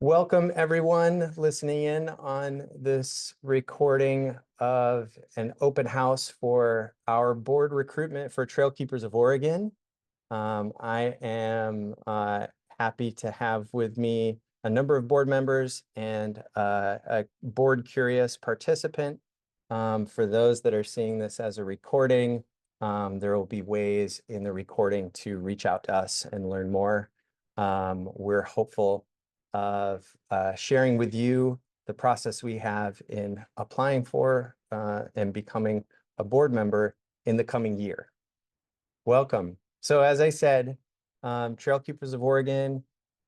Welcome, everyone listening in on this recording of an open house for our board recruitment for Trail Keepers of Oregon. I am happy to have with me a number of board members and a board curious participant. For those that are seeing this as a recording, there will be ways in the recording to reach out to us and learn more. We're hopeful of sharing with you the process we have in applying for and becoming a board member in the coming year. Welcome. So as I said, Trail Keepers of Oregon,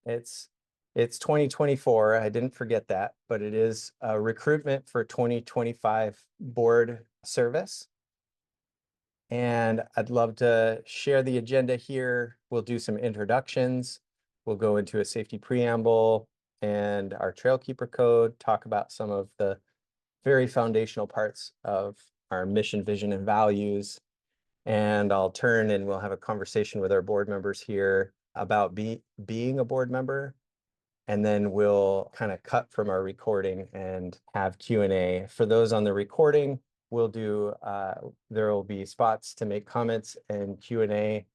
it's 2024. I didn't forget that, but it is a recruitment for 2025 board service. And I'd love to share the agenda here. We'll do some introductions. We'll go into a safety preamble and our Trail Keeper code, talk about some of the very foundational parts of our mission, vision, and values. And I'll turn and we'll have a conversation with our board members here about being a board member. And then we'll kind of cut from our recording and have Q&A. For those on the recording, we'll do, there will be spots to make comments and Q&A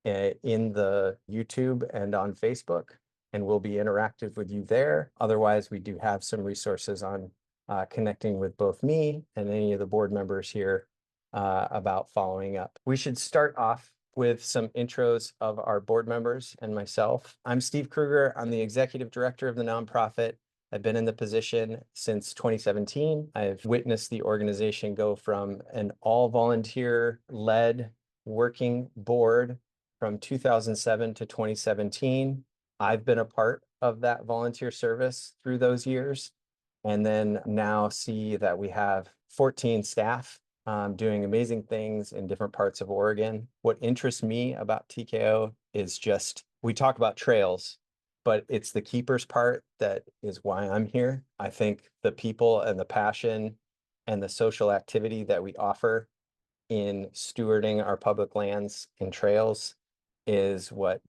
in the YouTube and on Facebook, and we'll be interactive with you there. Otherwise, we do have some resources on connecting with both me and any of the board members here about following up. We should start off with some intros of our board members and myself. I'm Steve Kruger. I'm the executive director of the nonprofit. I've been in the position since 2017. I've witnessed the organization go from an all volunteer led working board from 2007 to 2017. I've been a part of that volunteer service through those years, and then now see that we have 14 staff doing amazing things in different parts of Oregon. What interests me about TKO is just, we talk about trails, but it's the keepers part that is why I'm here. I think the people and the passion and the social activity that we offer in stewarding our public lands and trails is what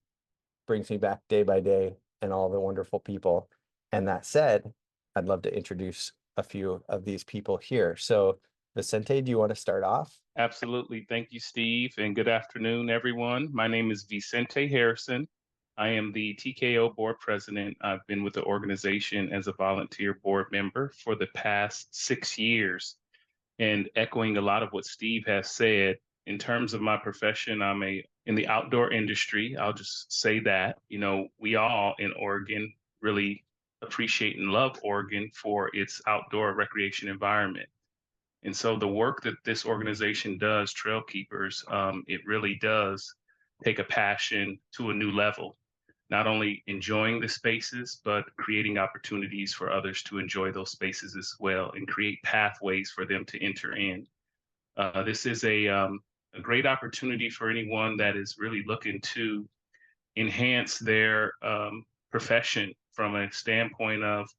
brings me back day by day, and all the wonderful people. And that said, I'd love to introduce a few of these people here. So Vicente, do you want to start off? Absolutely. Thank you, Steve, and good afternoon, everyone. My name is Vicente Harrison. I am the TKO board president. I've been with the organization as a volunteer board member for the past 6 years. And echoing a lot of what Steve has said, in terms of my profession, in the outdoor industry. I'll just say that, we all in Oregon really appreciate and love Oregon for its outdoor recreation environment. And so the work that this organization does, Trail Keepers, it really does take a passion to a new level, not only enjoying the spaces, but creating opportunities for others to enjoy those spaces as well and create pathways for them to enter in. This is a great opportunity for anyone that is really looking to enhance their profession from a standpoint of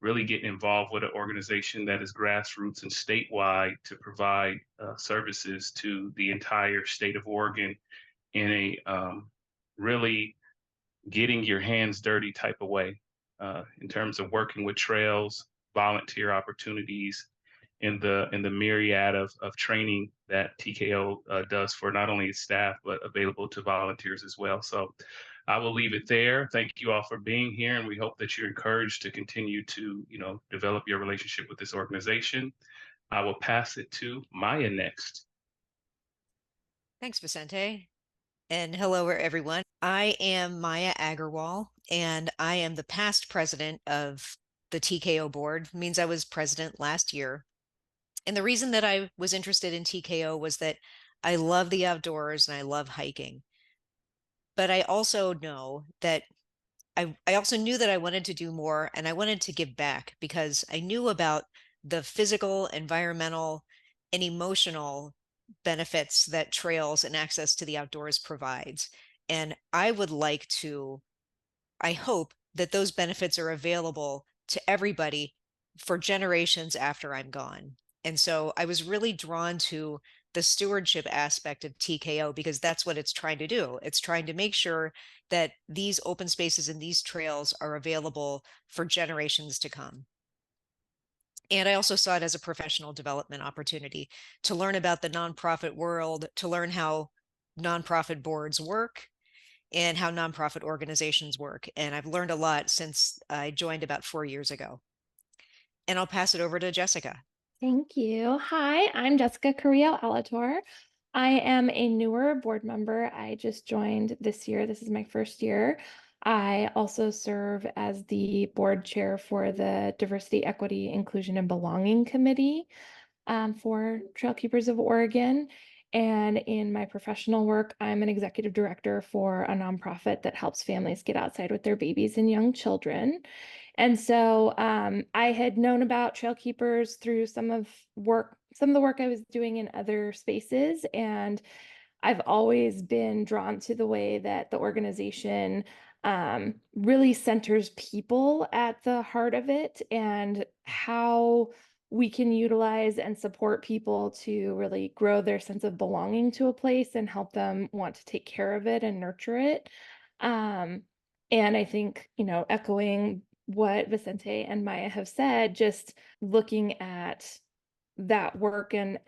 really getting involved with an organization that is grassroots and statewide to provide services to the entire state of Oregon in a really getting your hands dirty type of way in terms of working with trails, volunteer opportunities, in the myriad of training that TKO does for not only its staff but available to volunteers as well. So I will leave it there. Thank you all for being here, and we hope that you're encouraged to continue to develop your relationship with this organization. I will pass it to Maya next. Thanks, Vicente. And hello, everyone. I am Maya Agarwal, and I am the past president of the TKO board. It means I was president last year. And the reason that I was interested in TKO was that I love the outdoors and I love hiking. But I also know that I also knew that I wanted to do more, and I wanted to give back because I knew about the physical, environmental, and emotional benefits that trails and access to the outdoors provides. And I would like to, I hope that those benefits are available to everybody for generations after I'm gone. And so I was really drawn to the stewardship aspect of TKO, because that's what it's trying to do. It's trying to make sure that these open spaces and these trails are available for generations to come. And I also saw it as a professional development opportunity to learn about the nonprofit world, to learn how nonprofit boards work and how nonprofit organizations work. And I've learned a lot since I joined about 4 years ago. And I'll pass it over to Jessica. Thank you. Hi, I'm Jessica Carrillo Alator. I am a newer board member. I just joined this year. This is my first year. I also serve as the board chair for the Diversity, Equity, Inclusion, and Belonging Committee for Trail Keepers of Oregon. And in my professional work, I'm an executive director for a nonprofit that helps families get outside with their babies and young children. And so I had known about Trail Keepers through some of the work I was doing in other spaces. And I've always been drawn to the way that the organization really centers people at the heart of it, and how we can utilize and support people to really grow their sense of belonging to a place and help them want to take care of it and nurture it. And I think, echoing what Vicente and Maya have said, just looking at that work and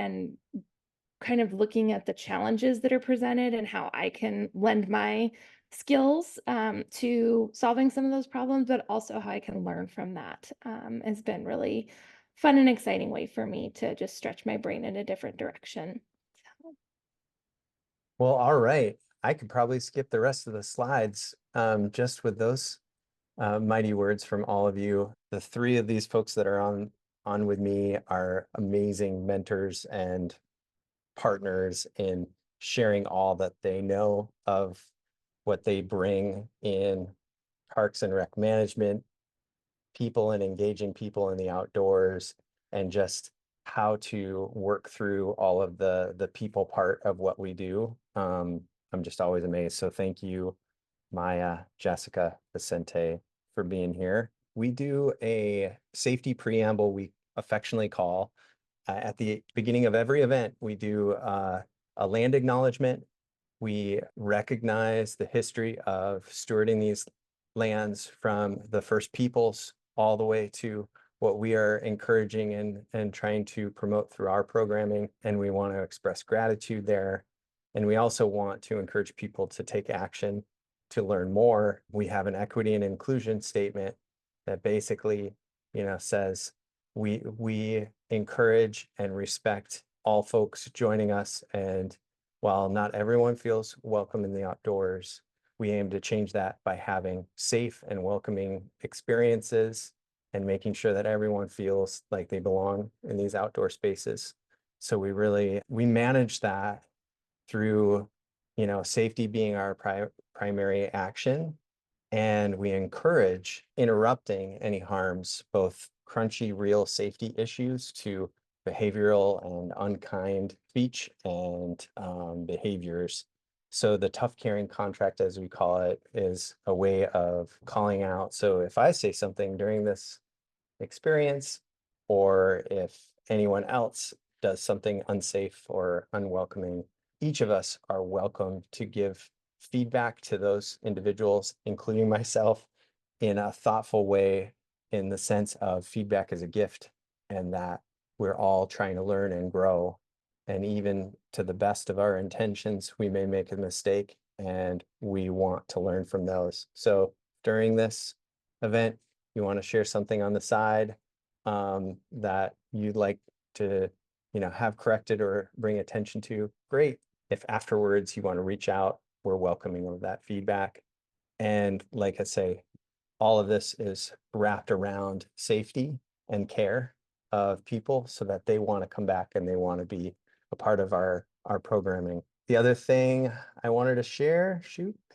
kind of looking at the challenges that are presented and how I can lend my skills to solving some of those problems, but also how I can learn from that has been really fun and exciting way for me to just stretch my brain in a different direction. So. Well, all right. I could probably skip the rest of the slides just with those mighty words from all of you. The three of these folks that are on with me are amazing mentors and partners in sharing all that they know of what they bring in parks and rec management, people and engaging people in the outdoors, and just how to work through all of the people part of what we do. I'm just always amazed. So thank you, Maya, Jessica, Vicente, for being here. We do a safety preamble we affectionately call. At the beginning of every event, we do a land acknowledgement. We recognize the history of stewarding these lands from the first peoples all the way to what we are encouraging and trying to promote through our programming. And we want to express gratitude there. And we also want to encourage people to take action to learn more. We have an equity and inclusion statement that basically, says we encourage and respect all folks joining us. And while not everyone feels welcome in the outdoors, we aim to change that by having safe and welcoming experiences and making sure that everyone feels like they belong in these outdoor spaces. So we manage that through, safety being our primary action. And we encourage interrupting any harms, both crunchy, real safety issues to behavioral and unkind speech and behaviors. So the tough caring contract, as we call it, is a way of calling out. So if I say something during this experience, or if anyone else does something unsafe or unwelcoming, each of us are welcome to give feedback to those individuals, including myself, in a thoughtful way, in the sense of feedback is a gift, and that we're all trying to learn and grow. And even to the best of our intentions, we may make a mistake, and we want to learn from those. So during this event, you want to share something on the side that you'd like to, have corrected or bring attention to, great. If afterwards you want to reach out, we're welcoming of that feedback. And like I say, all of this is wrapped around safety and care of people so that they want to come back and they want to be a part of our programming. The other thing I wanted to share,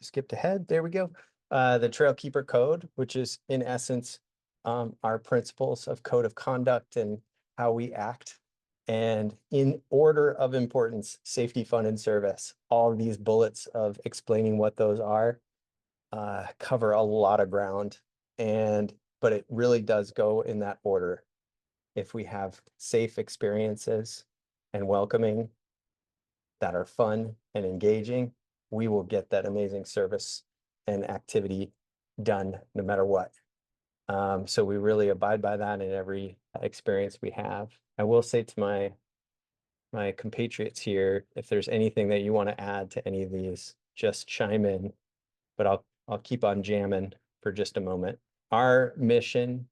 skipped ahead, there we go. The Trail Keeper Code, which is in essence our principles of code of conduct and how we act. And in order of importance, safety, fun, and service, all of these bullets of explaining what those are cover a lot of ground. But it really does go in that order. If we have safe experiences and welcoming, that are fun and engaging, we will get that amazing service and activity done no matter what. So we really abide by that in every experience we have. I will say to my compatriots here, if there's anything that you want to add to any of these, just chime in, but I'll keep on jamming for just a moment. Our mission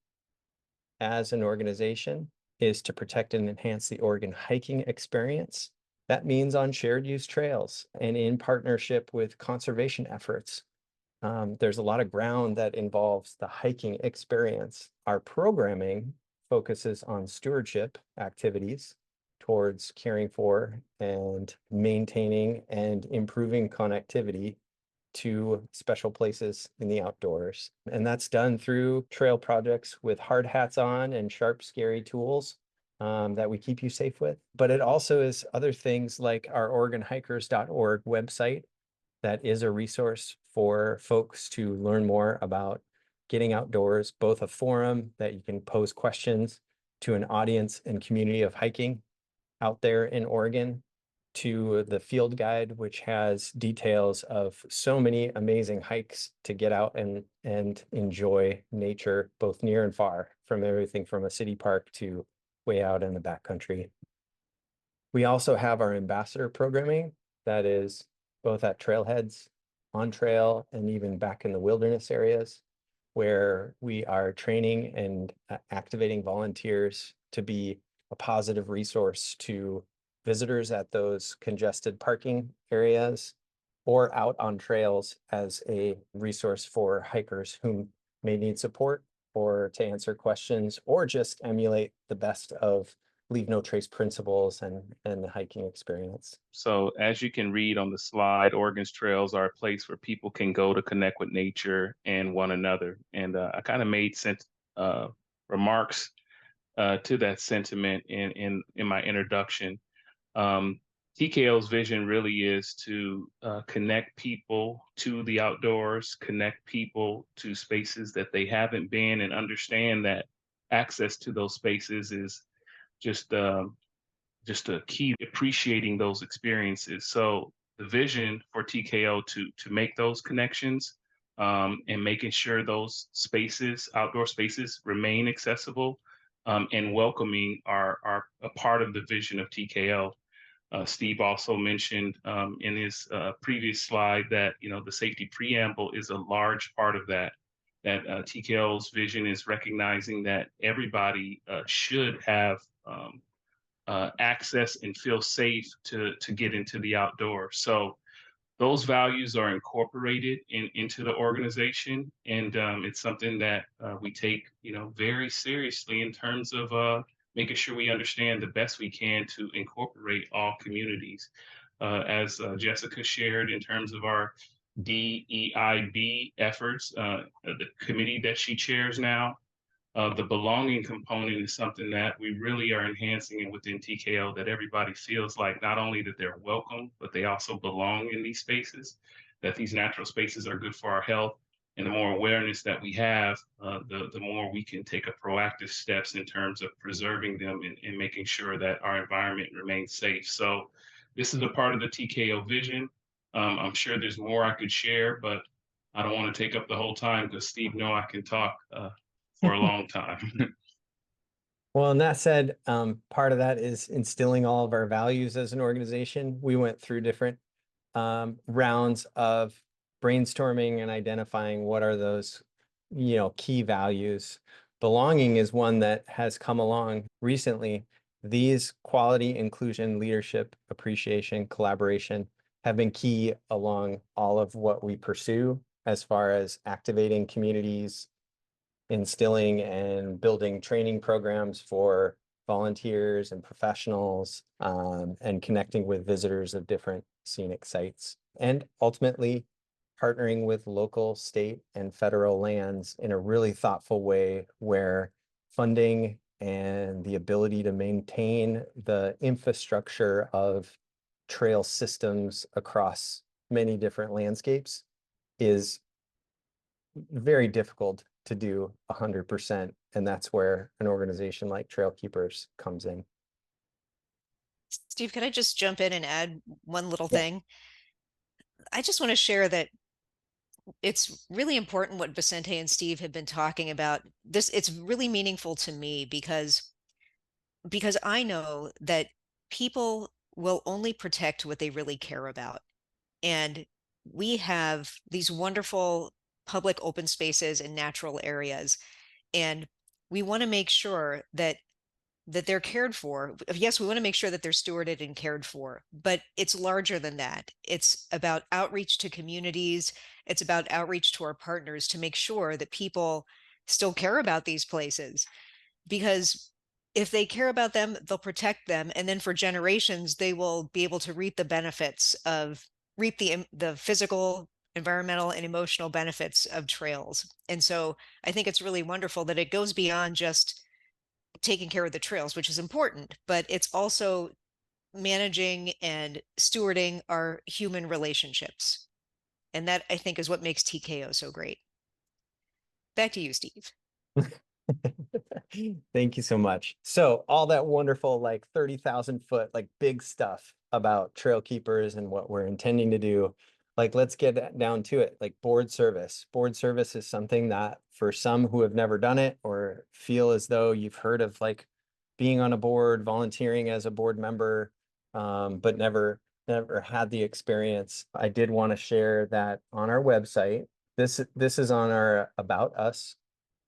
as an organization is to protect and enhance the Oregon hiking experience. That means on shared use trails and in partnership with conservation efforts. There's a lot of ground that involves the hiking experience. Our programming focuses on stewardship activities towards caring for and maintaining and improving connectivity to special places in the outdoors. And that's done through trail projects with hard hats on and sharp, scary tools that we keep you safe with. But it also is other things like our OregonHikers.org website that is a resource for folks to learn more about getting outdoors, both a forum that you can pose questions to an audience and community of hiking out there in Oregon, to the field guide, which has details of so many amazing hikes to get out and enjoy nature, both near and far, from everything from a city park to way out in the backcountry. We also have our ambassador programming that is both at trailheads, on trail, and even back in the wilderness areas, where we are training and activating volunteers to be a positive resource to visitors at those congested parking areas or out on trails as a resource for hikers who may need support or to answer questions or just emulate the best of leave no trace principles and the hiking experience. So as you can read on the slide, Oregon's trails are a place where people can go to connect with nature and one another. And I kind of made remarks to that sentiment in my introduction. TKO's vision really is to connect people to the outdoors, connect people to spaces that they haven't been, and understand that access to those spaces is just a key to appreciating those experiences. So the vision for TKO to make those connections and making sure those spaces, outdoor spaces, remain accessible and welcoming are a part of the vision of TKO. Steve also mentioned in his previous slide that the safety preamble is a large part of that. That TKO's vision is recognizing that everybody should have access and feel safe to get into the outdoors. So those values are incorporated into the organization, and it's something that we take very seriously in terms of making sure we understand the best we can to incorporate all communities. As Jessica shared in terms of our DEIB efforts, the committee that she chairs now, the belonging component is something that we really are enhancing within TKO, that everybody feels like not only that they're welcome, but they also belong in these spaces, that these natural spaces are good for our health. And the more awareness that we have, the more we can take a proactive steps in terms of preserving them and making sure that our environment remains safe. So this is a part of the TKO vision. I'm sure there's more I could share, but I don't want to take up the whole time because Steve know I can talk for a long time. Well, and that said, part of that is instilling all of our values as an organization. We went through different rounds of brainstorming and identifying what are those, key values. Belonging is one that has come along recently. These quality, inclusion, leadership, appreciation, collaboration have been key along all of what we pursue as far as activating communities, instilling and building training programs for volunteers and professionals, and connecting with visitors of different scenic sites, and ultimately partnering with local, state, and federal lands in a really thoughtful way where funding and the ability to maintain the infrastructure of trail systems across many different landscapes is very difficult to do 100%. And that's where an organization like Trail Keepers comes in. Steve, could I just jump in and add one little Yeah. thing? I just want to share that it's really important what Vicente and Steve have been talking about. It's really meaningful to me because I know that people will only protect what they really care about. And we have these wonderful public open spaces and natural areas. And we want to make sure that they're cared for. Yes, we want to make sure that they're stewarded and cared for, but it's larger than that. It's about outreach to communities. It's about outreach to our partners to make sure that people still care about these places, because if they care about them, they'll protect them. And then for generations, they will be able to reap the benefits of reap the physical, environmental, and emotional benefits of trails. And so I think it's really wonderful that it goes beyond just taking care of the trails, which is important, but it's also managing and stewarding our human relationships. And that, I think, is what makes TKO so great. Back to you, Steve. Thank you so much. So all that wonderful, like 30,000 foot, like big stuff about trail keepers and what we're intending to do. Like, let's get down to it. Like board service. Board service is something that for some who have never done it or feel as though you've heard of like being on a board, volunteering as a board member, but never had the experience. I did want to share that on our website. This is on our About Us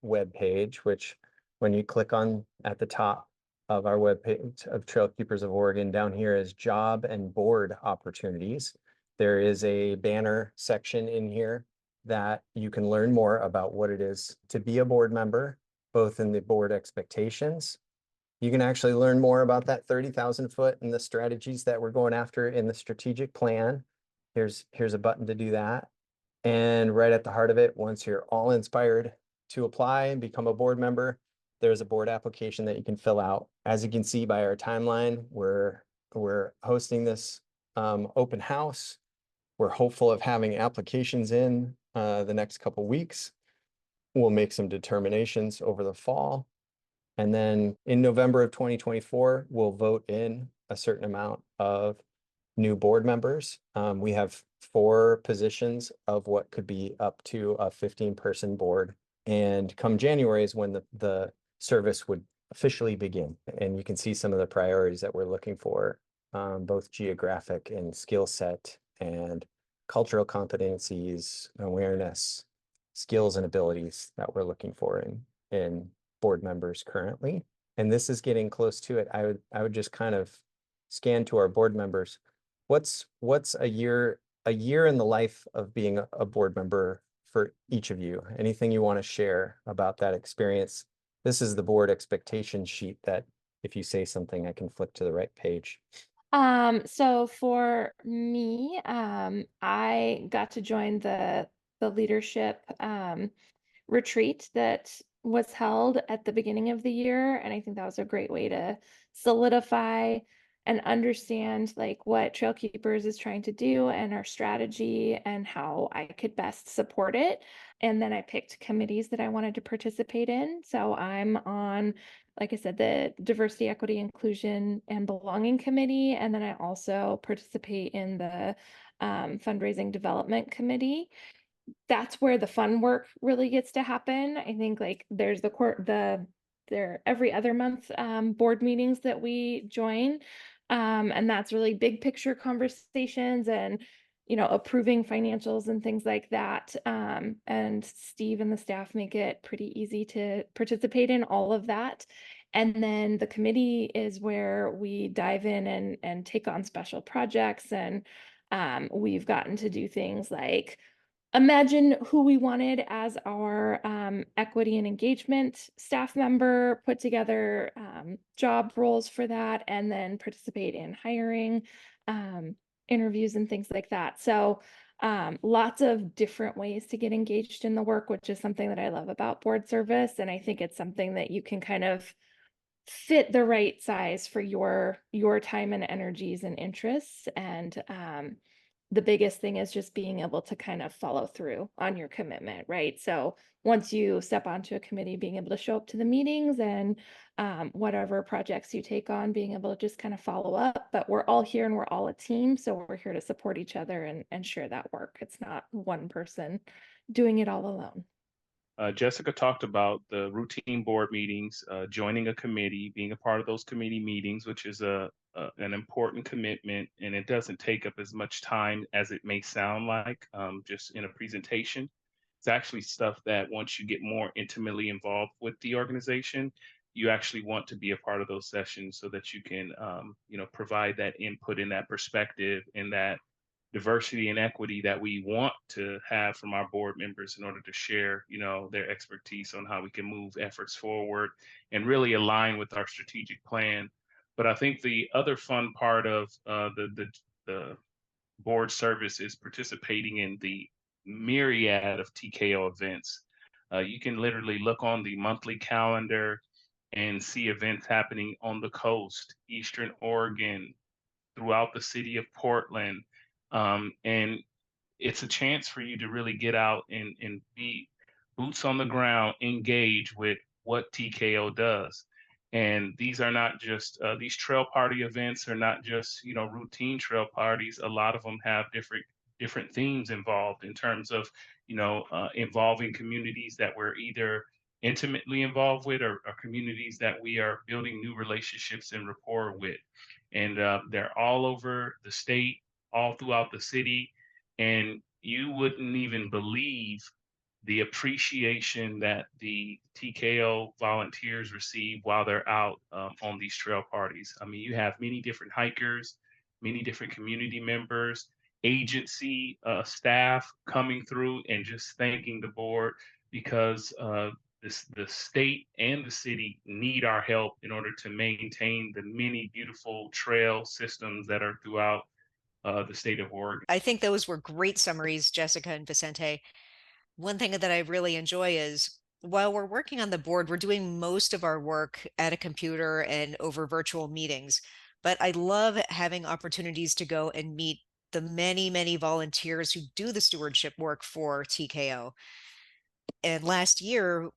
web page, which when you click on at the top of our webpage of Trail Keepers of Oregon, down here is job and board opportunities. There is a banner section in here that you can learn more about what it is to be a board member, both in the board expectations. You can actually learn more about that 30,000 foot and the strategies that we're going after in the strategic plan. Here's a button to do that. And right at the heart of it, once you're all inspired to apply and become a board member, there's a board application that you can fill out. As you can see by our timeline, we're hosting this open house. We're hopeful of having applications in the next couple weeks. We'll make some determinations over the fall. And then in November of 2024, we'll vote in a certain amount of new board members. We have 4 positions of what could be up to a 15-person board. And come January is when the service would officially begin. And you can see some of the priorities that we're looking for, both geographic and skill set and cultural competencies, awareness, skills and abilities that we're looking for in board members currently. And this is getting close to it. I would just kind of scan to our board members. What's a year in the life of being a board member for each of you? Anything you want to share about that experience? This is the board expectation sheet that if you say something, I can flip to the right page. So for me, I got to join the leadership retreat that was held at the beginning of the year. And I think that was a great way to solidify and understand like what Trail Keepers is trying to do and our strategy and how I could best support it. And then I picked committees that I wanted to participate in. So I'm on, like I said, the Diversity, Equity, Inclusion, and Belonging Committee. And then I also participate in the Fundraising Development Committee. That's where the fun work really gets to happen. I think like there's there every other month board meetings that we join. And that's really big picture conversations and approving financials and things like that. And Steve and the staff make it pretty easy to participate in all of that. And then the committee is where we dive in and take on special projects. And we've gotten to do things like imagine who we wanted as our equity and engagement staff member, put together job roles for that, and then participate in hiring interviews and things like that. So lots of different ways to get engaged in the work, which is something that I love about board service. And I think it's something that you can kind of fit the right size for your time and energies and interests. And the biggest thing is just being able to kind of follow through on your commitment, right? So once you step onto a committee, being able to show up to the meetings and whatever projects you take on, being able to just kind of follow up. But we're all here and we're all a team, so we're here to support each other and share that work. It's not one person doing it all alone. Jessica talked about the routine board meetings, joining a committee, being a part of those committee meetings, which is an important commitment, and it doesn't take up as much time as it may sound like just in a presentation. It's actually stuff that once you get more intimately involved with the organization, you actually want to be a part of those sessions so that you can, provide that input and that perspective and that diversity and equity that we want to have from our board members in order to share, their expertise on how we can move efforts forward and really align with our strategic plan. But I think the other fun part of the board service is participating in the myriad of TKO events. You can literally look on the monthly calendar and see events happening on the coast, Eastern Oregon, throughout the city of Portland. And it's a chance for you to really get out and be boots on the ground, engage with what TKO does. And these are not just these trail party events are not just routine trail parties. A lot of them have different themes involved in terms of involving communities that we're either intimately involved with or communities that we are building new relationships and rapport with. And they're all over the state, all throughout the city, and you wouldn't even believe the appreciation that the TKO volunteers receive while they're out on these trail parties. I mean, you have many different hikers, many different community members, agency staff coming through and just thanking the board because the state and the city need our help in order to maintain the many beautiful trail systems that are throughout the state of Oregon. I think those were great summaries, Jessica and Vicente. One thing that I really enjoy is while we're working on the board, we're doing most of our work at a computer and over virtual meetings. But I love having opportunities to go and meet the many, many volunteers who do the stewardship work for TKO. And last year,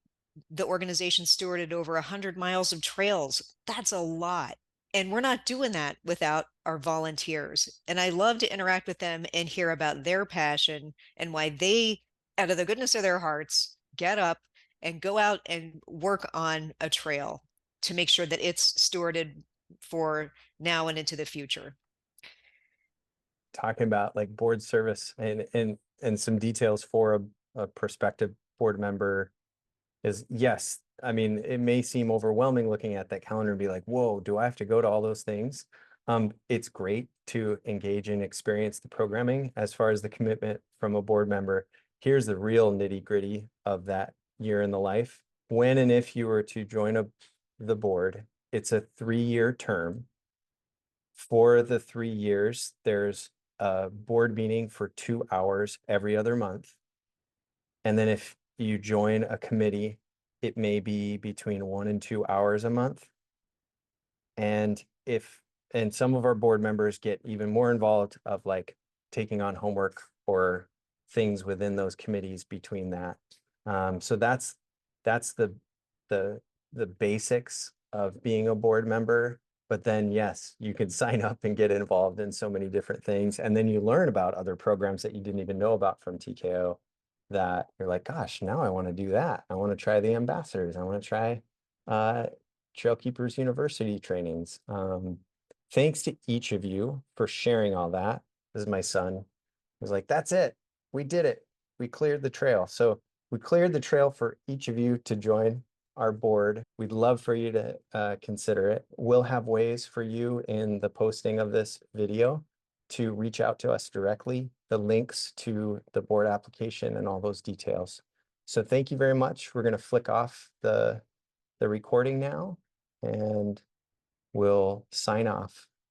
the organization stewarded over 100 miles of trails. That's a lot. And we're not doing that without our volunteers. And I love to interact with them and hear about their passion and why they, out of the goodness of their hearts, get up and go out and work on a trail to make sure that it's stewarded for now and into the future. Talking about like board service and some details for a prospective board member is, yes, I mean, it may seem overwhelming looking at that calendar and be like, whoa, do I have to go to all those things? It's great to engage and experience the programming. As far as the commitment from a board member, here's the real nitty gritty of that year in the life. When and if you were to join the board, it's a 3-year term. For the 3 years, there's a board meeting for 2 hours every other month. And then if you join a committee, it may be between 1 and 2 hours a month. And some of our board members get even more involved of like taking on homework or things within those committees between that. So that's the basics of being a board member. But then, yes, you can sign up and get involved in so many different things. And then you learn about other programs that you didn't even know about from TKO that you're like, gosh, now I want to do that. I want to try the ambassadors. I want to try Trailkeepers University trainings. Thanks to each of you for sharing all that. This is my son. He was like, that's it. We did it. We cleared the trail. So we cleared the trail for each of you to join our board. We'd love for you to consider it. We'll have ways for you in the posting of this video to reach out to us directly, the links to the board application and all those details. So thank you very much. We're going to flick off the recording now and we'll sign off.